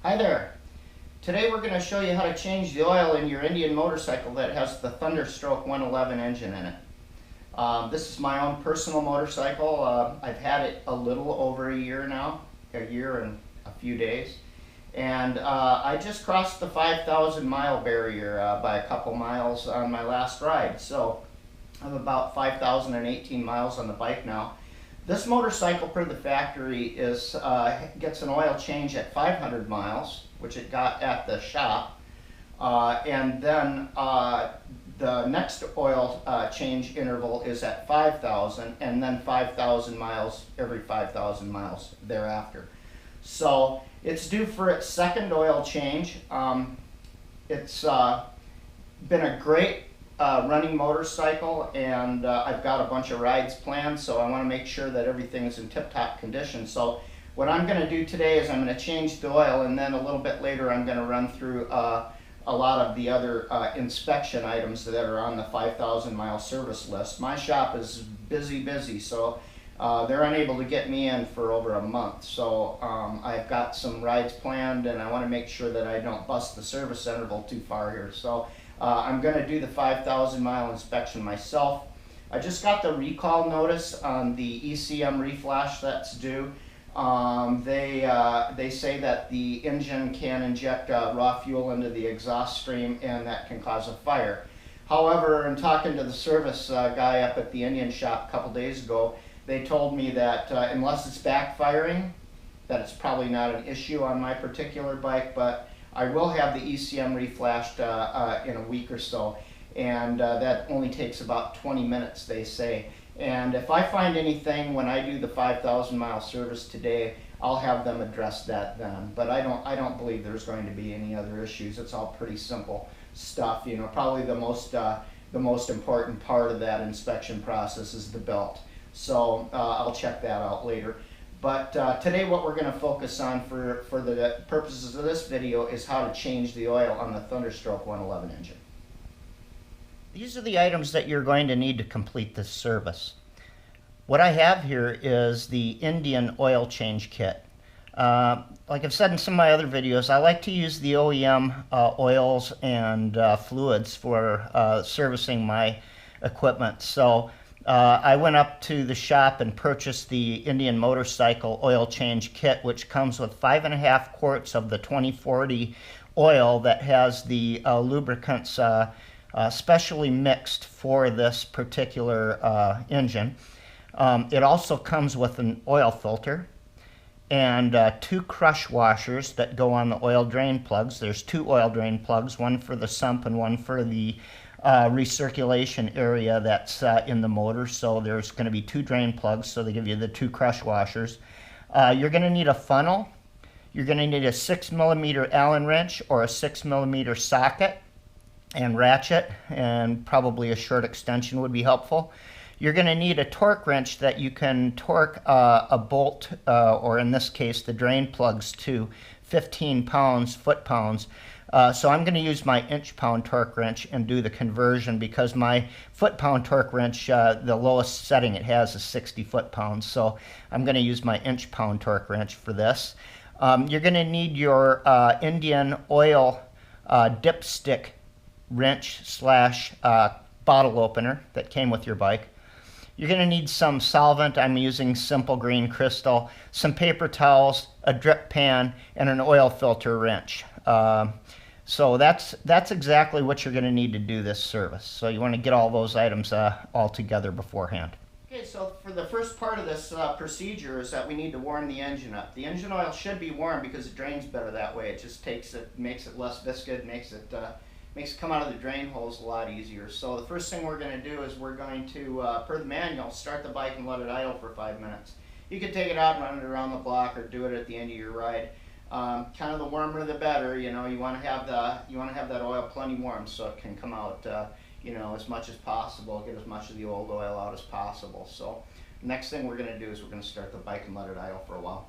Hi there. Today we're going to show you how to change the oil in your Indian motorcycle that has the Thunderstroke 111 engine in it. This is my own personal motorcycle. I've had it a little over a year now, a year and a few days. And I just crossed the 5,000 mile barrier by a couple miles on my last ride. So I'm about 5,018 miles on the bike now. This motorcycle per the factory gets an oil change at 500 miles, which it got at the shop, and then the next oil change interval is at 5,000, and then 5,000 miles every 5,000 miles thereafter. So it's due for its second oil change. It's been a great running motorcycle, and I've got a bunch of rides planned, so I want to make sure that everything is in tip-top condition. So what I'm going to do today is I'm going to change the oil, and then a little bit later I'm going to run through a lot of the other inspection items that are on the 5,000 mile service list. My shop is busy, so they're unable to get me in for over a month. So I've got some rides planned, and I want to make sure that I don't bust the service interval too far here. So I'm going to do the 5,000 mile inspection myself. I just got the recall notice on the ECM reflash that's due. They say that the engine can inject raw fuel into the exhaust stream, and that can cause a fire. However, in talking to the service guy up at the Indian shop a couple days ago, they told me that unless it's backfiring, that it's probably not an issue on my particular bike, but I will have the ECM reflashed in a week or so, and that only takes about 20 minutes, they say. And if I find anything when I do the 5,000 mile service today, I'll have them address that then. But I don't believe there's going to be any other issues. It's all pretty simple stuff. You know, probably the most important part of that inspection process is the belt. So I'll check that out later. But today what we're going to focus on for the purposes of this video is how to change the oil on the Thunderstroke 111 engine. These are the items that you're going to need to complete this service. What I have here is the Indian oil change kit. Like I've said in some of my other videos, I like to use the OEM oils and fluids for servicing my equipment. So I went up to the shop and purchased the Indian motorcycle oil change kit, which comes with 5.5 quarts of the 2040 oil that has the lubricants specially mixed for this particular engine. It also comes with an oil filter and 2 crush washers that go on the oil drain plugs. There's 2 oil drain plugs, one for the sump and one for the recirculation area that's in the motor. So there's going to be 2 drain plugs, so they give you the 2 crush washers. You're going to need a funnel. You're going to need a 6mm Allen wrench or a 6mm socket and ratchet, and probably a short extension would be helpful. You're going to need a torque wrench that you can torque a bolt, or in this case the drain plugs, to 15 pounds, foot-pounds. So I'm going to use my inch-pound torque wrench and do the conversion, because my foot-pound torque wrench, the lowest setting it has is 60 foot-pounds. So I'm going to use my inch-pound torque wrench for this. You're going to need your Indian oil dipstick wrench slash bottle opener that came with your bike. You're going to need some solvent. I'm using Simple Green Crystal, some paper towels, a drip pan, and an oil filter wrench. So that's exactly what you're going to need to do this service. So you want to get all those items all together beforehand. Okay, so for the first part of this procedure is that we need to warm the engine up. The engine oil should be warm because it drains better that way. It just makes it less viscid, makes it come out of the drain holes a lot easier. So the first thing we're going to do is we're going to, per the manual, start the bike and let it idle for 5 minutes. You can take it out and run it around the block, or do it at the end of your ride. Kind of the warmer the better. You know, you want to have that oil plenty warm so it can come out, you know, as much as possible. Get as much of the old oil out as possible. So next thing we're going to do is we're going to start the bike and let it idle for a while.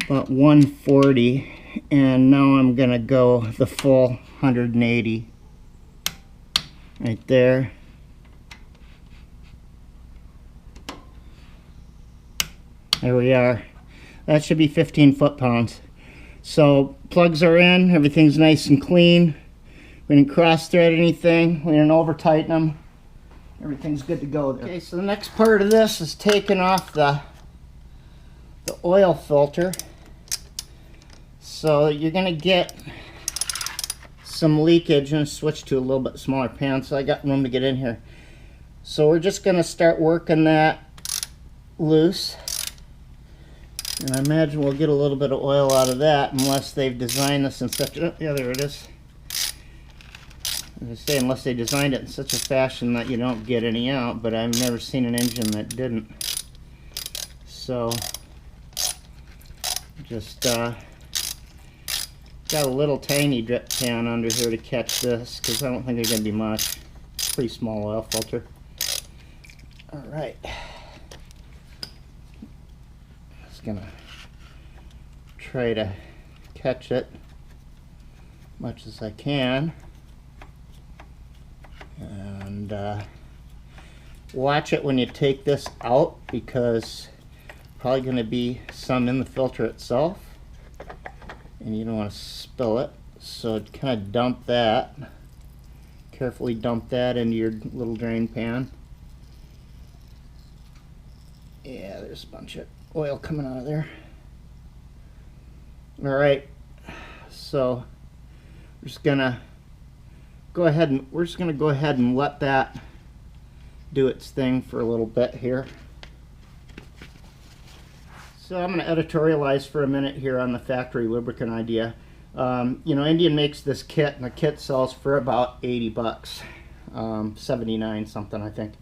about 140, and now I'm gonna go the full 180 right there. There we are. That should be 15 foot-pounds. So plugs are in, everything's nice and clean. We didn't cross-thread anything, we didn't over-tighten them. Everything's good to go there. Okay, so the next part of this is taking off the oil filter. So you're gonna get some leakage. I'm gonna switch to a little bit smaller pan so I got room to get in here. So we're just gonna start working that loose. And I imagine we'll get a little bit of oil out of that unless they've designed this in such a, yeah, there it is. As I say, unless they designed it in such a fashion that you don't get any out, but I've never seen an engine that didn't. So, just got a little tiny drip pan under here to catch this, because I don't think there's going to be much. Pretty small oil filter. Alright. Just going to try to catch it as much as I can. And watch it when you take this out, because probably going to be some in the filter itself and you don't want to spill it, so kind of dump that, carefully dump that into your little drain pan. Yeah, there's a bunch of oil coming out of there. Alright, so we're just gonna go ahead and let that do its thing for a little bit here. So I'm going to editorialize for a minute here on the factory lubricant idea. You know, Indian makes this kit, and the kit sells for about 80 bucks, 79 something I think.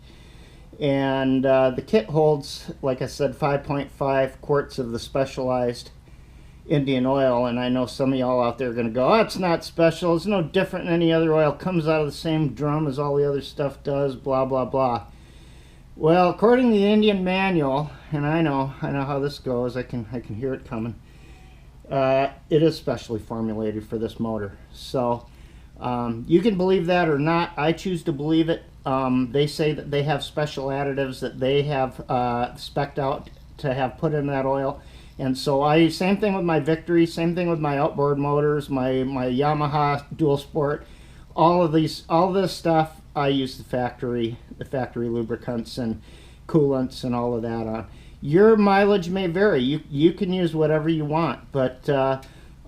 And the kit holds, like I said, 5.5 quarts of the specialized Indian oil, and I know some of y'all out there are going to go, oh, it's not special, it's no different than any other oil, comes out of the same drum as all the other stuff does, blah blah blah. Well, according to the Indian manual, and I know how this goes, I can hear it coming, it is specially formulated for this motor. So you can believe that or not. I choose to believe it. They say that they have special additives that they have spec'd out to have put in that oil. And so same thing with my Victory, same thing with my outboard motors, my Yamaha Dual Sport, all this stuff I use the factory lubricants and coolants and all of that on. Your mileage may vary. You can use whatever you want, but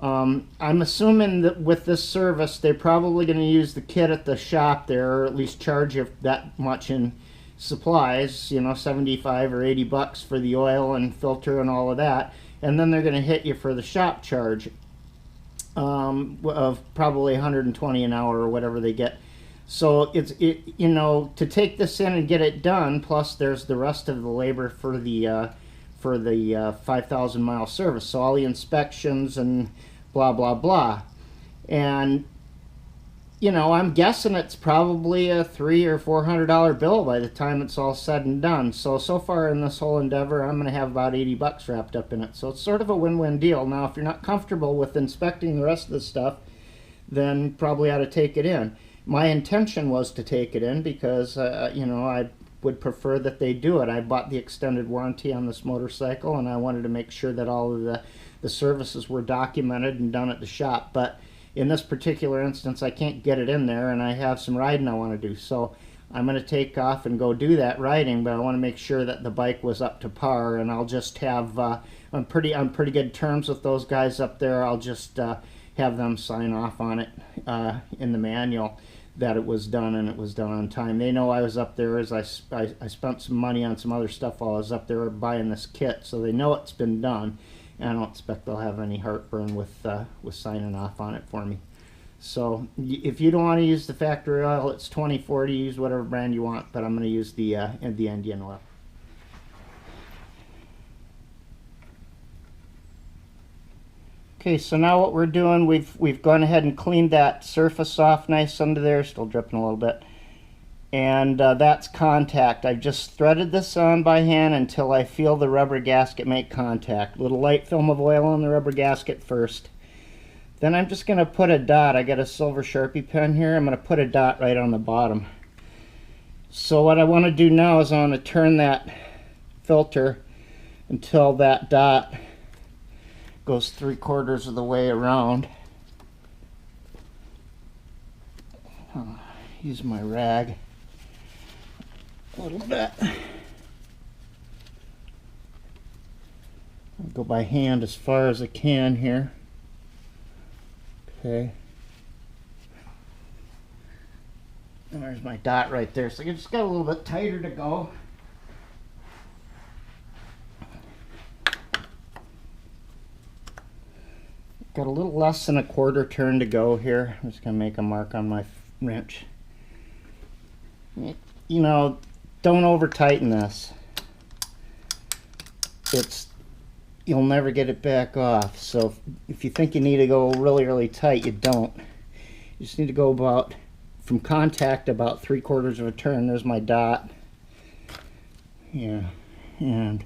I'm assuming that with this service they're probably going to use the kit at the shop there, or at least charge you that much in supplies, you know, 75 or 80 bucks for the oil and filter and all of that, and then they're going to hit you for the shop charge of probably 120 an hour or whatever they get. So you know, to take this in and get it done, plus there's the rest of the labor for the 5,000 mile service, so all the inspections and blah blah blah. And you know, I'm guessing it's probably a $300 or $400 bill by the time it's all said and done. So far in this whole endeavor, I'm going to have about 80 bucks wrapped up in it. So it's sort of a win-win deal. Now, if you're not comfortable with inspecting the rest of the stuff, then probably ought to take it in. My intention was to take it in because, you know, I would prefer that they do it. I bought the extended warranty on this motorcycle, and I wanted to make sure that all of the services were documented and done at the shop. But in this particular instance, I can't get it in there, and I have some riding I want to do. So I'm going to take off and go do that riding, but I want to make sure that the bike was up to par, and I'll just have, I'm pretty good terms with those guys up there. I'll just have them sign off on it in the manual that it was done, and it was done on time. They know I was up there as I spent some money on some other stuff while I was up there buying this kit, so they know it's been done. And I don't expect they'll have any heartburn with signing off on it for me. So if you don't want to use the factory oil, it's 2040. Use whatever brand you want, but I'm going to use the Indian oil. Okay, so now what we're doing, we've gone ahead and cleaned that surface off nice under there, still dripping a little bit. and that's contact. I've just threaded this on by hand until I feel the rubber gasket make contact. Little light film of oil on the rubber gasket first. Then I'm just going to put a dot. I got a silver Sharpie pen here. I'm going to put a dot right on the bottom. So what I want to do now is I want to turn that filter until that dot goes 3/4 of the way around. Use my rag a little bit. I'll go by hand as far as I can here. Okay. And there's my dot right there. So I just got a little bit tighter to go. Got a little less than a 1/4 turn to go here. I'm just going to make a mark on my wrench. You know, don't over tighten this. You'll never get it back off. So if you think you need to go really, really tight, you don't. You just need to go about, from contact, about 3/4 of a turn. There's my dot. Yeah, and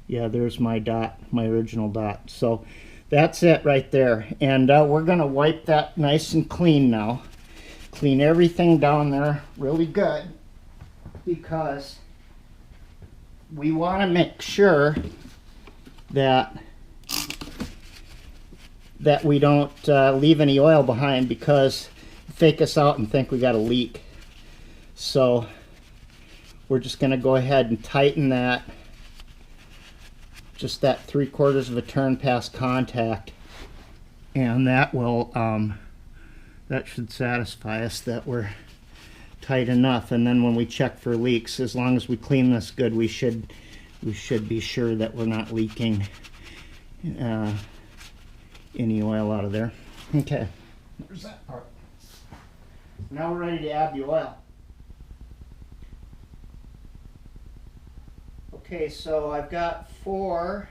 yeah, there's my dot, my original dot. So that's it right there. And we're gonna wipe that nice and clean now. Clean everything down there really good, because we want to make sure that we don't leave any oil behind, because fake us out and think we got a leak. So we're just going to go ahead and tighten that, just that 3/4 of a turn past contact, and that will that should satisfy us that we're tight enough. And then when we check for leaks, as long as we clean this good, we should be sure that we're not leaking any oil out of there. Okay, there's that part. Now we're ready to add the oil. Okay, so I've got 4,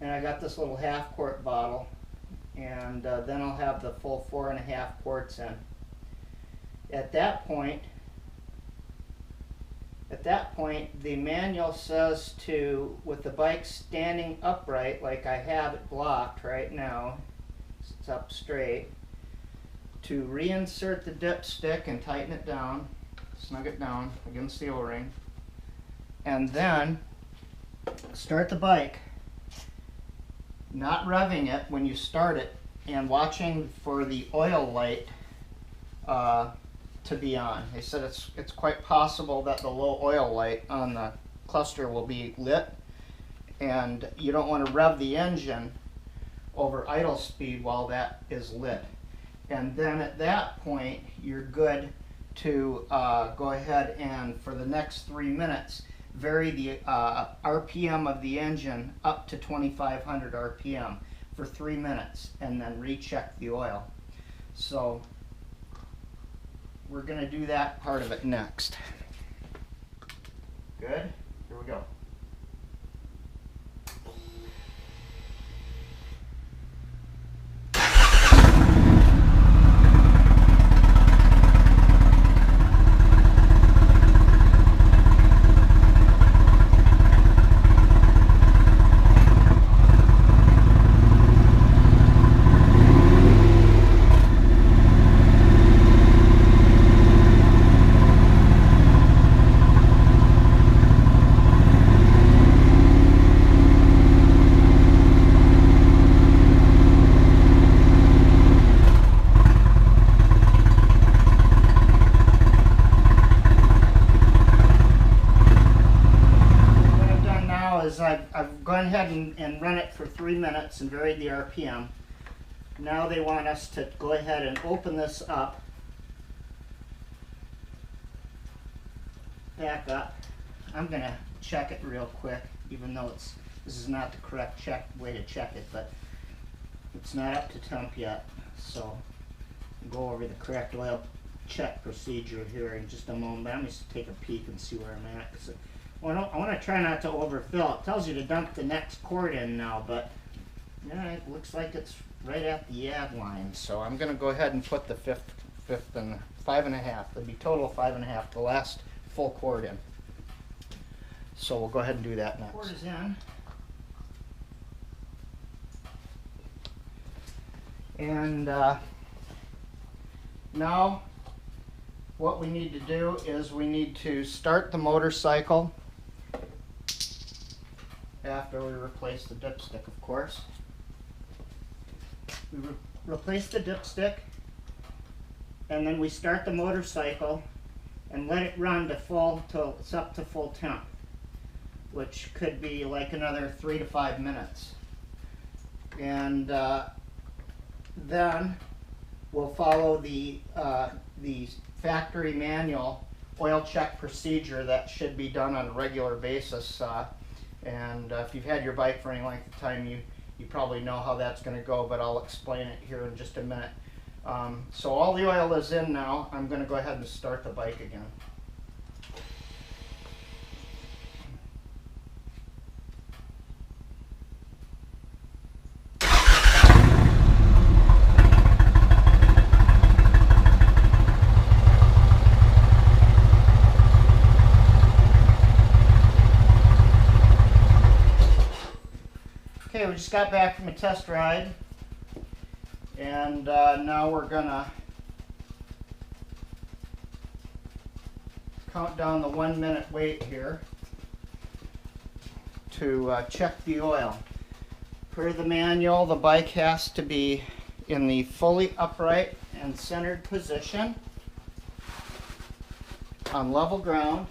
and I got this little 1/2 quart bottle, and then I'll have the full 4.5 quarts in. At that point, the manual says to, with the bike standing upright like I have it blocked right now, it's up straight, to reinsert the dipstick and tighten it down, snug it down against the O-ring, and then start the bike, not revving it when you start it, and watching for the oil light to be on. They said it's quite possible that the low oil light on the cluster will be lit, and you don't want to rev the engine over idle speed while that is lit. And then at that point, you're good to go ahead and, for the next 3 minutes, vary the RPM of the engine up to 2,500 RPM for 3 minutes, and then recheck the oil. So we're going to do that part of it next. Good? Here we go. I've gone ahead and run it for 3 minutes and varied the RPM. Now they want us to go ahead and open this up, back up. I'm going to check it real quick, even though this is not the correct way to check it, but it's not up to temp yet. So I'll go over the correct oil check procedure here in just a moment. I'm just take a peek and see where I'm at. Well, I want to try not to overfill. It tells you to dump the next quart in now, but yeah, it looks like it's right at the add line. So I'm going to go ahead and put the fifth and 5.5. It'd be total 5.5, the last full cord in. So we'll go ahead and do that next. Cord is in. And now what we need to do is we need to start the motorcycle after we replace the dipstick, of course. We replace the dipstick, and then we start the motorcycle and let it run to full till it's up to full temp, which could be like another 3 to 5 minutes. And then we'll follow the factory manual oil check procedure that should be done on a regular basis. And if you've had your bike for any length of time, you probably know how that's going to go, but I'll explain it here in just a minute. So all the oil is in now. I'm going to go ahead and start the bike again. Okay, we just got back from a test ride, and now we're gonna count down the 1 minute wait here to check the oil. Per the manual, the bike has to be in the fully upright and centered position on level ground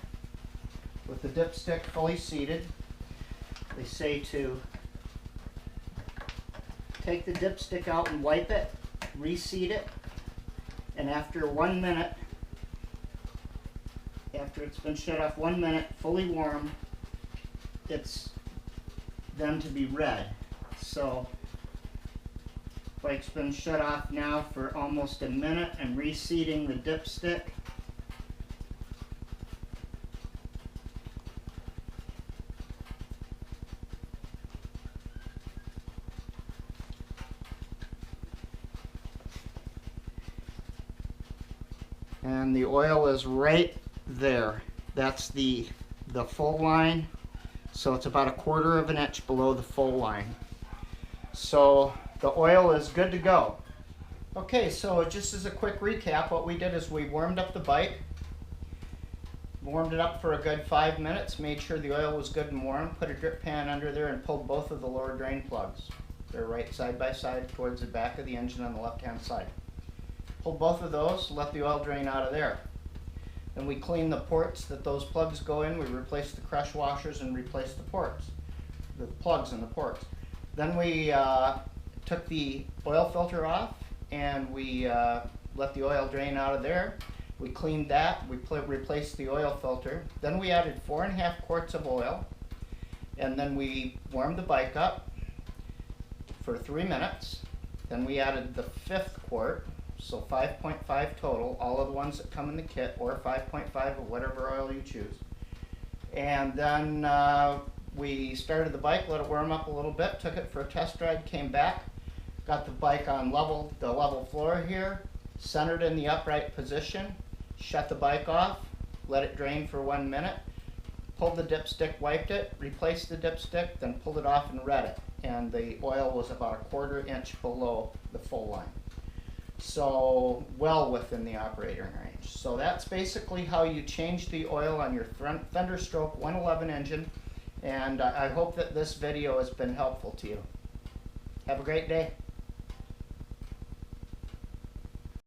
with the dipstick fully seated. They say to take the dipstick out and wipe it, reseat it, and after 1 minute, after it's been shut off 1 minute, fully warm, it's then to be red. So, bike's been shut off now for almost a minute. I'm reseating the dipstick. And the oil is right there. That's the full line. So it's about 1/4 of an inch below the full line. So the oil is good to go. Okay, so just as a quick recap, what we did is we warmed up the bike, warmed it up for a good 5 minutes, made sure the oil was good and warm, put a drip pan under there and pulled both of the lower drain plugs. They're right side by side towards the back of the engine on the left hand side. Pull both of those, let the oil drain out of there. Then we clean the ports that those plugs go in. We replace the crush washers and replace the ports, the plugs in the ports. Then we took the oil filter off and we let the oil drain out of there. We cleaned that, we replaced the oil filter. Then we added 4.5 quarts of oil, and then we warmed the bike up for 3 minutes. Then we added the 5th quart. So 5.5 total, all of the ones that come in the kit, or 5.5 or whatever oil you choose. And then we started the bike, let it warm up a little bit, took it for a test ride, came back, got the bike on the level floor here, centered in the upright position, shut the bike off, let it drain for 1 minute, pulled the dipstick, wiped it, replaced the dipstick, then pulled it off and read it. And the oil was about 1/4 inch below the full line. So well within the operating range. So that's basically how you change the oil on your Thunderstroke 111 engine, and I hope that this video has been helpful to you. Have a great day.